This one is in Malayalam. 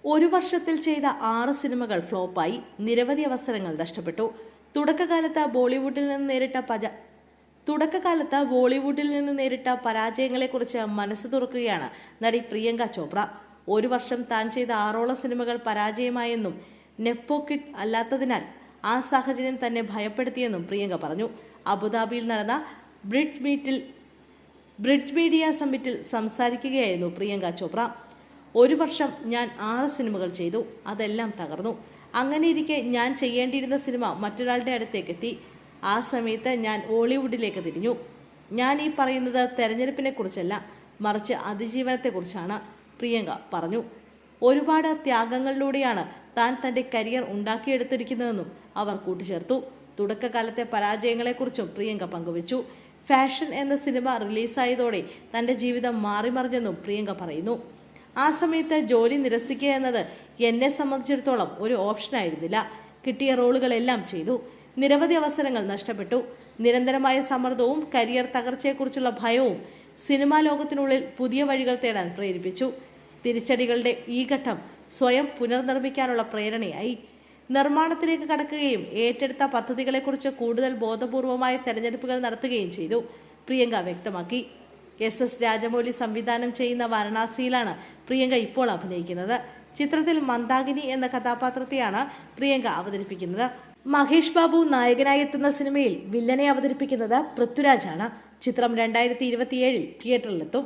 ഒരു വർഷത്തിൽ ചെയ്ത 6 സിനിമകൾ ഫ്ലോപ്പായി. നിരവധി അവസരങ്ങൾ നഷ്ടപ്പെട്ടു. തുടക്കകാലത്ത് ബോളിവുഡിൽ നിന്ന് നേരിട്ട പരാജയങ്ങളെക്കുറിച്ച് മനസ്സ് തുറക്കുകയാണ് നടി പ്രിയങ്ക ചോപ്ര. ഒരു വർഷം താൻ ചെയ്ത 6ഓളം സിനിമകൾ പരാജയമായെന്നും നെപ്പോ കിഡ് അല്ലാത്തതിനാൽ ആ സാഹചര്യം തന്നെ ഭയപ്പെടുത്തിയെന്നും പ്രിയങ്ക പറഞ്ഞു. അബുദാബിയിൽ നടന്ന ബ്രിഡ്ജ് മീഡിയ സമ്മിറ്റിൽ സംസാരിക്കുകയായിരുന്നു പ്രിയങ്ക ചോപ്ര. ഒരു വർഷം ഞാൻ 6 സിനിമകൾ ചെയ്തു, അതെല്ലാം തകർന്നു. അങ്ങനെയിരിക്കെ ഞാൻ ചെയ്യേണ്ടിയിരുന്ന സിനിമ മറ്റൊരാളുടെ അടുത്തേക്ക് എത്തി. ആ സമയത്ത് ഞാൻ ഹോളിവുഡിലേക്ക് തിരിഞ്ഞു. ഞാൻ ഈ പറയുന്നത് തെരഞ്ഞെടുപ്പിനെ കുറിച്ചല്ല, മറിച്ച് അതിജീവനത്തെക്കുറിച്ചാണ്, പ്രിയങ്ക പറഞ്ഞു. ഒരുപാട് ത്യാഗങ്ങളിലൂടെയാണ് താൻ തൻ്റെ കരിയർ ഉണ്ടാക്കിയെടുത്തിരിക്കുന്നതെന്നും അവർ കൂട്ടിച്ചേർത്തു. തുടക്കകാലത്തെ പരാജയങ്ങളെക്കുറിച്ചും പ്രിയങ്ക പങ്കുവച്ചു. ഫാഷൻ എന്ന സിനിമ റിലീസായതോടെ തൻ്റെ ജീവിതം മാറിമറിഞ്ഞെന്നും പ്രിയങ്ക പറയുന്നു. ആ സമയത്ത് ജോലി നിരസിക്കുക എന്നത് എന്നെ സംബന്ധിച്ചിടത്തോളം ഒരു ഓപ്ഷനായിരുന്നില്ല. കിട്ടിയ റോളുകളെല്ലാം ചെയ്തു. നിരവധി അവസരങ്ങൾ നഷ്ടപ്പെട്ടു. നിരന്തരമായ സമ്മർദ്ദവും കരിയർ തകർച്ചയെക്കുറിച്ചുള്ള ഭയവും സിനിമാ ലോകത്തിനുള്ളിൽ പുതിയ വഴികൾ തേടാൻ പ്രേരിപ്പിച്ചു. തിരിച്ചടികളുടെ ഈ ഘട്ടം സ്വയം പുനർനിർമ്മിക്കാനുള്ള പ്രേരണയായി. നിർമ്മാണത്തിലേക്ക് കടക്കുകയും ഏറ്റെടുത്ത പദ്ധതികളെക്കുറിച്ച് കൂടുതൽ ബോധപൂർവമായ തെരഞ്ഞെടുപ്പുകൾ നടത്തുകയും ചെയ്തു, പ്രിയങ്ക വ്യക്തമാക്കി. എസ് രാജമൗലി സംവിധാനം ചെയ്യുന്ന വാരണാസിയിലാണ് പ്രിയങ്ക ഇപ്പോൾ അഭിനയിക്കുന്നത്. ചിത്രത്തിൽ മന്ദാകിനി എന്ന കഥാപാത്രത്തെയാണ് പ്രിയങ്ക അവതരിപ്പിക്കുന്നത്. മഹേഷ് ബാബു നായകനായി എത്തുന്ന സിനിമയിൽ വില്ലനെ അവതരിപ്പിക്കുന്നത് പൃഥ്വിരാജാണ്. ചിത്രം 2027 തിയേറ്ററിലെത്തും.